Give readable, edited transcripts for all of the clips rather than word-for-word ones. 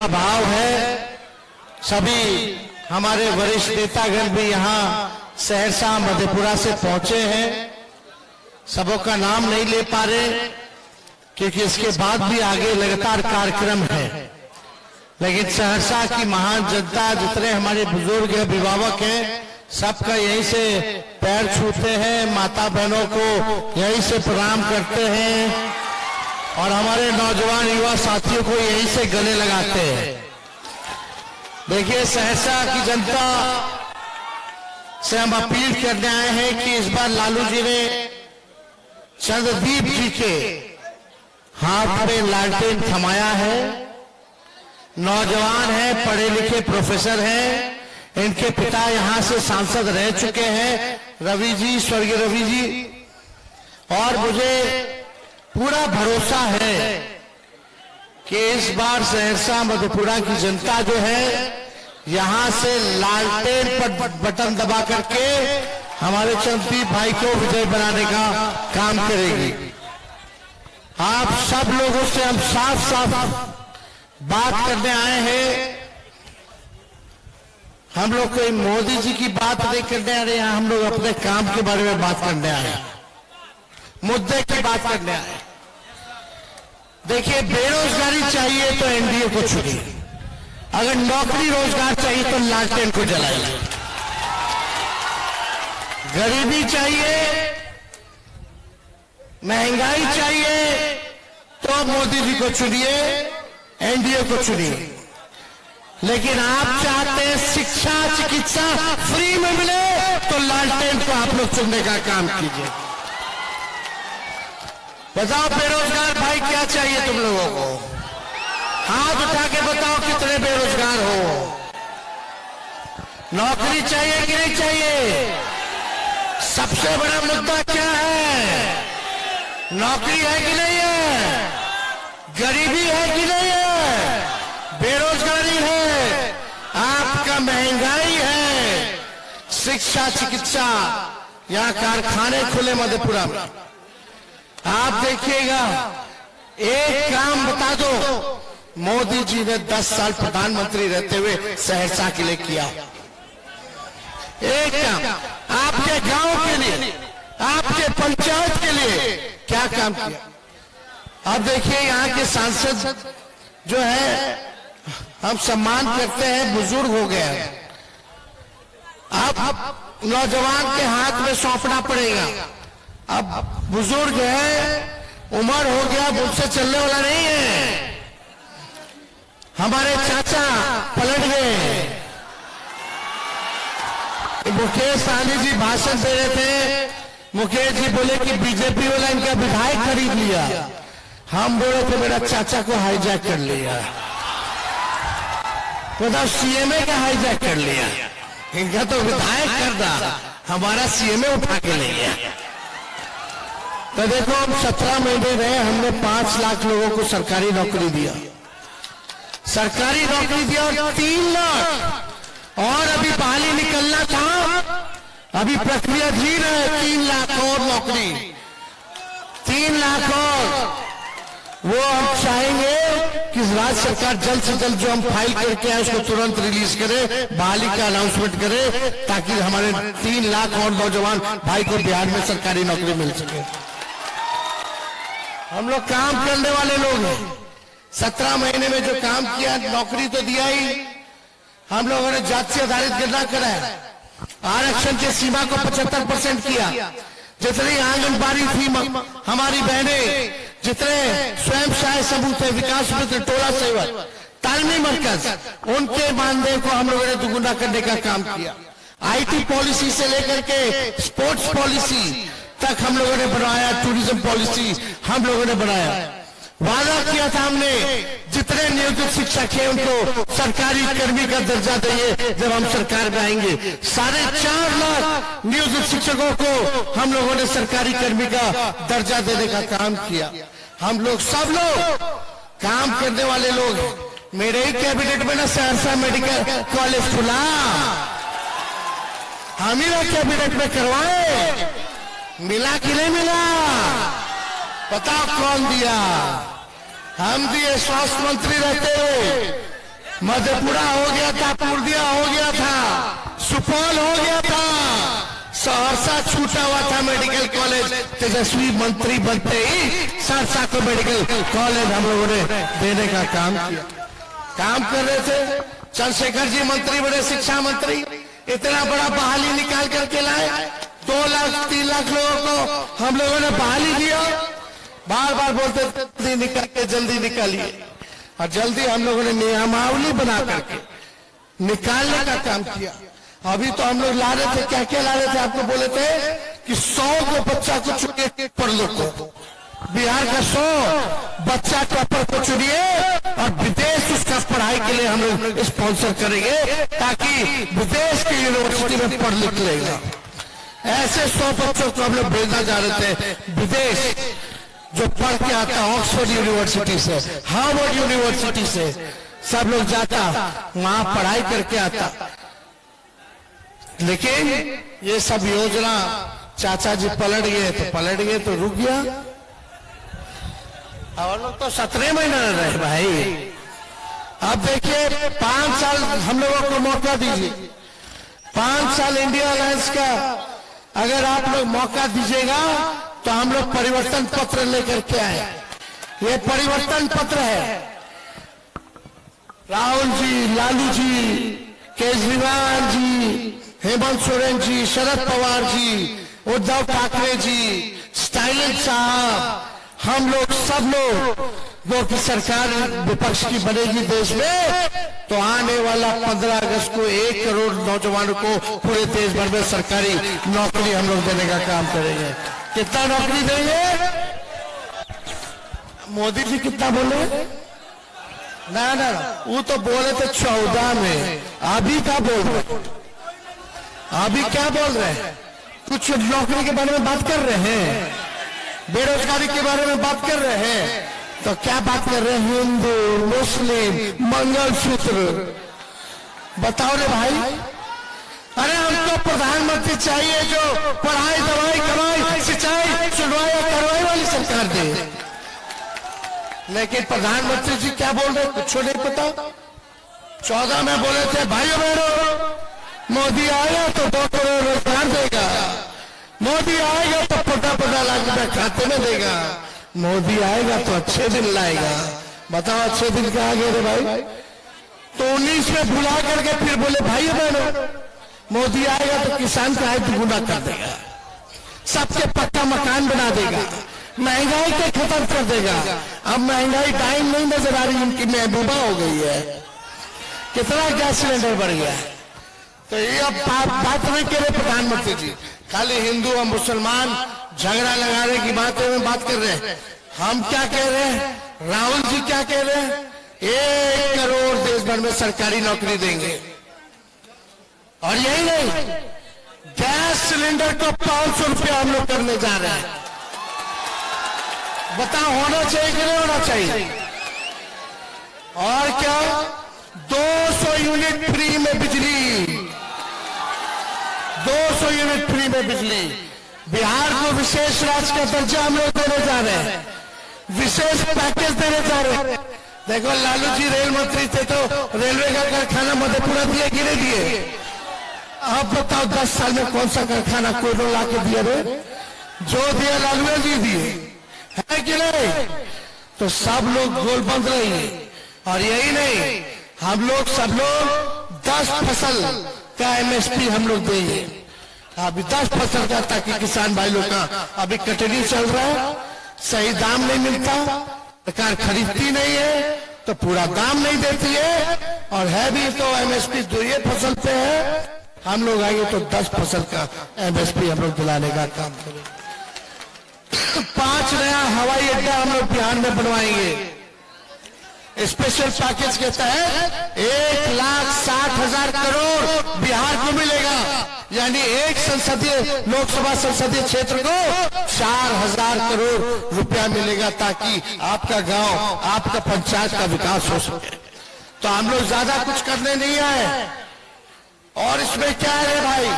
भाव है। सभी हमारे वरिष्ठ नेतागण भी यहाँ सहरसा मधेपुरा से पहुंचे हैं। सबों का नाम नहीं ले पा रहे क्योंकि इसके बाद भी आगे लगातार कार्यक्रम है, लेकिन सहरसा की महान जनता, जितने हमारे बुजुर्ग अभिभावक हैं, सबका यहीं से पैर छूते हैं, माता बहनों को यहीं से प्रणाम करते हैं और हमारे नौजवान युवा साथियों को यहीं से गले लगाते हैं। देखिए, सहरसा की जनता से हम अपील करने आए हैं कि इस बार लालू जी ने चंद्रदीप जी के हाथ में लालटेन थमाया है। नौजवान है, पढ़े लिखे प्रोफेसर हैं, इनके पिता यहां से सांसद रह चुके हैं, रवि जी, स्वर्गीय रवि जी, और मुझे पूरा भरोसा है कि इस बार सहरसा मधेपुरा की जनता जो है यहां से लालटेन पर बटन दबा करके हमारे चंद्रदीप भाई को विजय बनाने का काम करेगी। आप सब लोगों से हम साफ साफ बात करने आए हैं। हम लोग कोई मोदी जी की बात नहीं करने आ रहे हैं, हम लोग अपने काम के बारे में बात करने आए हैं, मुद्दे की बात करने आए। देखिए, बेरोजगारी चाहिए तो एनडीए को चुनिए, अगर नौकरी रोजगार चाहिए तो लालटेन को जलाइए। गरीबी चाहिए, महंगाई चाहिए तो मोदी जी को चुनिए, एनडीए को चुनिए। लेकिन आप चाहते हैं शिक्षा चिकित्सा फ्री में मिले तो लालटेन को आप लोग चुनने का काम कीजिए। बताओ बेरोजगार भाई, क्या चाहिए तुम लोगों को? हाथ उठा के बताओ कितने बेरोजगार हो। नौकरी चाहिए कि नहीं चाहिए? सबसे बड़ा मुद्दा क्या है? नौकरी है कि नहीं है? गरीबी है कि नहीं है? बेरोजगारी है, आपका महंगाई है, शिक्षा चिकित्सा, यहाँ कारखाने खुले मधेपुरा में। आप देखिएगा, एक काम बता दो मोदी जी ने 10 साल प्रधानमंत्री रहते हुए सहरसा के लिए किया। एक काम आपके गांव के लिए, आपके पंचायत के लिए क्या काम किया? अब देखिए, यहाँ के सांसद जो है हम सम्मान करते हैं, बुजुर्ग हो गए, अब नौजवान के हाथ में सौंपना पड़ेगा। अब बुजुर्ग है, उम्र हो गया, मुझसे चलने वाला नहीं है। हमारे चाचा पलट गए। मुकेश सहनी जी भाषण दे रहे थे, मुकेश जी बोले कि बीजेपी वाला इनका विधायक खरीद लिया। हम बोले थे मेरा चाचा को हाईजैक कर लिया, मतलब सीएमए का हाईजैक कर लिया। इनका तो विधायक कर दा, हमारा सीएमए उठा के ले गया। तो देखो, हम 17 महीने रहे, हमने 5 लाख लोगों को सरकारी नौकरी दिया, सरकारी नौकरी दिया, और 3 लाख और अभी बहाली निकलना था, अभी प्रक्रिया धीर है। 3 लाख और नौकरी, 3 लाख और वो हम चाहेंगे कि राज्य सरकार जल्द से जल्द जो हम फाइल करके आए उसको तुरंत रिलीज करे, बहाली का अनाउंसमेंट करे, ताकि हमारे 3 लाख और नौजवान भाई को बिहार में सरकारी नौकरी मिल सके। हम लोग काम करने वाले लोग हैं, 17 महीने में जो काम किया, नौकरी तो दिया ही। हम लोगों ने जाति आधारित गणना कराया, आरक्षण की सीमा को 75% किया। जितनी आंगनबाड़ी थी हमारी बहनें, जितने स्वयं सहायता समूह थे, विकास मित्र, टोला सेवक, तालमी मरकज, उनके मानदेय को हम लोगों ने दुगुना करने का काम किया। आईटी पॉलिसी से लेकर के स्पोर्ट्स पॉलिसी तक हम लोगों ने बनाया, टूरिज्म पॉलिसी हम लोगों ने बनाया। वादा किया था हमने, जितने नियोजित शिक्षक हैं उनको सरकारी कर्मी का दर्जा देंगे जब हम सरकार में आएंगे। 4.5 लाख नियोजित शिक्षकों को हम लोगों ने सरकारी कर्मी का दर्जा देने का काम किया। हम लोग सब लोग काम करने वाले लोग हैं। मेरे ही कैबिनेट में ना सहरसा मेडिकल कॉलेज खुला, हम ही लोग कैबिनेट में करवाए। मिला कि नहीं मिला? बताओ कौन दिया? हम दिए। स्वास्थ्य मंत्री रहते हुए मधेपुरा हो गया था, पूर्णिया हो गया था, सुपौल हो गया था, सहरसा छूटा हुआ था मेडिकल कॉलेज। तेजस्वी मंत्री बनते ही सहरसा को मेडिकल कॉलेज हम लोगों ने देने का काम किया। काम कर रहे थे, चंद्रशेखर जी मंत्री बने, शिक्षा मंत्री, इतना बड़ा बहाली निकाल करके लाए। 2 लाख 3 लाख लोगों को हम लोगों ने बहाली दिया। बार बार बोलते जल्दी निकाल के, जल्दी निकालिए, और जल्दी हम लोगों ने नियमावली बना करके निकालने का काम किया। अभी तो हम लोग ला रहे थे, क्या क्या ला रहे थे, आपको बोले थे कि 100 को बच्चा को चुनिए पर लोग को, बिहार का 100 बच्चा टॉपर को चुनिए और विदेश उसका पढ़ाई के लिए हम लोग स्पॉन्सर करेंगे, ताकि विदेश की यूनिवर्सिटी में पढ़ लिख लेगा। ऐसे 100 बच्चों को हम लोग भेजना जा रहे थे विदेश, जो पढ़ के आता ऑक्सफोर्ड यूनिवर्सिटी से, हार्वर्ड यूनिवर्सिटी से, सब लोग जाता वहां पढ़ाई करके आता। लेकिन ये सब योजना चाचा जी पलट गए तो रुक गया। और लोग तो 17 महीने रहे भाई। अब देखिए 5 साल हम लोगों को मौका दीजिए, 5 साल इंडिया अलायंस का अगर आप लोग मौका दीजिएगा तो हम लोग परिवर्तन पत्र लेकर के आए। ये परिवर्तन पत्र है। राहुल जी, लालू जी, केजरीवाल जी, हेमंत सोरेन जी, शरद पवार जी, उद्धव ठाकरे जी, स्टालिन साहब, हम लोग सब लोग वो की सरकार विपक्ष की बनेगी देश में, तो आने वाला 15 अगस्त को 1 करोड़ नौजवानों को पूरे देश भर में सरकारी नौकरी हम लोग देने का काम करेंगे। कितना नौकरी देंगे? मोदी जी कितना बोले? ना ना, वो तो बोले थे 14 में, अभी क्या बोल रहे? अभी क्या बोल रहे हैं? कुछ नौकरी के बारे में बात कर रहे हैं, बेरोजगारी के बारे में बात कर रहे हैं, तो क्या बात कर रहे हैं? हिंदू, मुस्लिम, मंगलसूत्र, बताओ रे भाई। अरे हमको प्रधानमंत्री चाहिए जो पढ़ाई, दवाई, कमाई, सिंचाई, सुनवाई और कार्रवाई वाली सरकार दे। लेकिन प्रधानमंत्री जी क्या बोल रहे, कुछ नहीं पता। 14 में बोले थे भाइयों बहनों, मोदी आएगा तो 2 करोड़ रोजगार देगा, मोदी आएगा तो 15 लाख रुपए खाते में देगा, मोदी आएगा तो अच्छे दिन लाएगा। बताओ अच्छे दिन क्या आ गए रे भाई? तो 19 में भुला करके फिर बोले भाइयों बहनों, मोदी आएगा तो किसान का आय दुगुना कर देगा, सबके पक्का मकान बना देगा, महंगाई को खत्म कर देगा। अब महंगाई टाइम नहीं नजर आ रही, उनकी महबूबा हो गई है। कितना गैस सिलेंडर बढ़ गया है। तो ये अब बात नहीं करे प्रधानमंत्री जी, खाली हिंदू और मुसलमान झगड़ा लगाने की बातें में बात कर रहे हैं। हम क्या कह रहे हैं, राहुल जी क्या कह रहे हैं? 1 करोड़ देश भर में सरकारी नौकरी देंगे। और यही नहीं, गैस सिलेंडर को 500 रुपया हम लोग करने जा रहे हैं। बताओ होना चाहिए कि नहीं होना चाहिए? और क्या, 200 यूनिट फ्री में बिजली, 200 यूनिट फ्री में बिजली। बिहार को विशेष राज्य का दर्जा हम लोग देने जा रहे हैं, विशेष पैकेज देने जा रहे हैं। देखो लालू जी रेल मंत्री थे तो रेलवे का कारखाना मधेपुरा दिए कि नहीं दिए? अब बताओ 10 साल में कौन सा कारखाना कोयला ला के दिया रे? जो दिया लालू जी दिए, है कि नहीं? तो सब लोग गोल बंद रहेंगे। और यही नहीं, हम लोग सब लोग 10 फसल का एमएसपी हम लोग देंगे, अभी 10 फसल का, ताकि किसान भाई लोग का अभी कटनी चल रहा है, सही दाम नहीं मिलता, सरकार खरीदती नहीं है तो पूरा दाम नहीं देती है, और है भी तो एमएसपी 2 फसल पे है। हम लोग आएंगे तो 10 फसल का एमएसपी हम लोग दिलाने का काम करेंगे। 5 नया हवाई अड्डा हम लोग बिहार में बनवाएंगे। स्पेशल पैकेज के तहत 1,60,000 करोड़ बिहार को मिलेगा, यानी एक लोकसभा संसदीय क्षेत्र को 4,000 करोड़ रुपया मिलेगा, ताकि आपका गांव, आपका पंचायत का विकास हो सके। तो हम लोग ज्यादा कुछ करने नहीं आए। और इसमें क्या है भाई,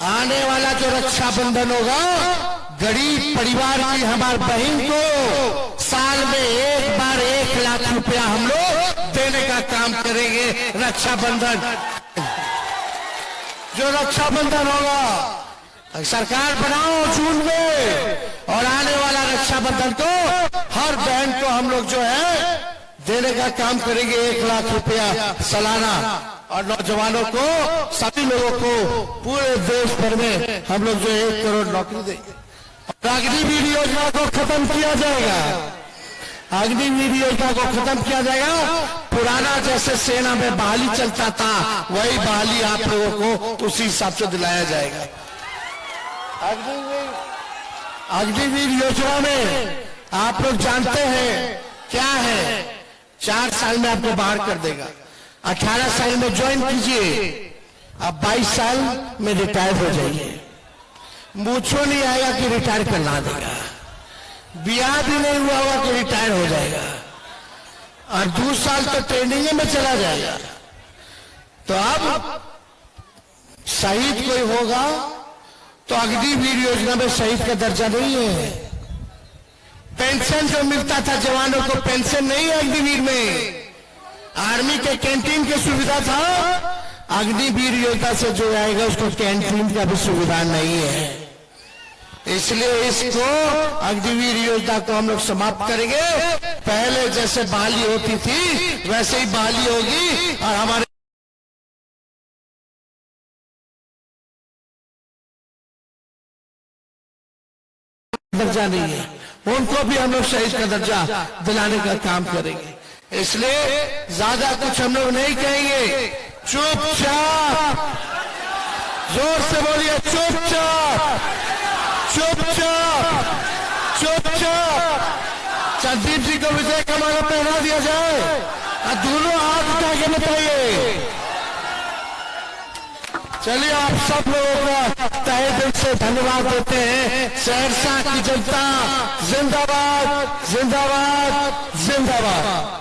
आने वाला जो रक्षाबंधन होगा, गरीब परिवार की हमारी बहन को साल में एक बार 1 लाख रुपया हम लोग देने का काम काम करेंगे रक्षाबंधन। जो रक्षाबंधन होगा सरकार बनाओ जून में, और आने वाला रक्षाबंधन को हर बहन को हम लोग जो है देने का काम करेंगे 1 लाख रुपया सालाना, और नौजवानों को सभी लोगों को पूरे देश भर में हम लोग जो 1 करोड़ नौकरी देंगे। और अग्निवीर योजना को खत्म किया जाएगा, अग्निवीर योजना को खत्म किया जाएगा। पुराना जैसे सेना में बहाली चलता था वही बहाली आप लोगों को उसी हिसाब से दिलाया जाएगा। अग्निवीर योजना में आप लोग जानते हैं क्या है, 4 साल में आपको बाहर कर देगा। 18 साल में ज्वाइन कीजिए, अब 22 साल में रिटायर हो जाइए। मूछो नहीं आएगा कि रिटायर करना देगा, ब्याह भी नहीं हुआ होगा कि रिटायर हो जाएगा, और 2 साल तो ट्रेनिंग में चला जाएगा। तो अब शहीद कोई होगा तो अग्निवीर योजना में शहीद का दर्जा नहीं है। पेंशन जो मिलता था जवानों को, पेंशन नहीं है अग्निवीर में। आर्मी के कैंटीन की सुविधा था, अग्निवीर योजना से जो आएगा उसको कैंटीन का भी सुविधा नहीं है। इसलिए इसको अग्निवीर योजना को हम लोग समाप्त करेंगे। पहले जैसे बहाली होती थी वैसे ही बहाली होगी, और हमारे दर्जा नहीं है उनको भी हम लोग शहीद का दर्जा दिलाने का काम करेंगे। इसलिए ज्यादा कुछ हम लोग नहीं कहेंगे, चुपचाप, जोर से बोलिए चुपचाप, चुपचाप, चुपचाप। संदीप जी को विजय का माला पहना दिया जाए, और दोनों हाथ उठा के बताइए। चलिए आप सब लोगों का तहे दिल से धन्यवाद देते हैं। सहरसा की जनता जिंदाबाद, जिंदाबाद, जिंदाबाद।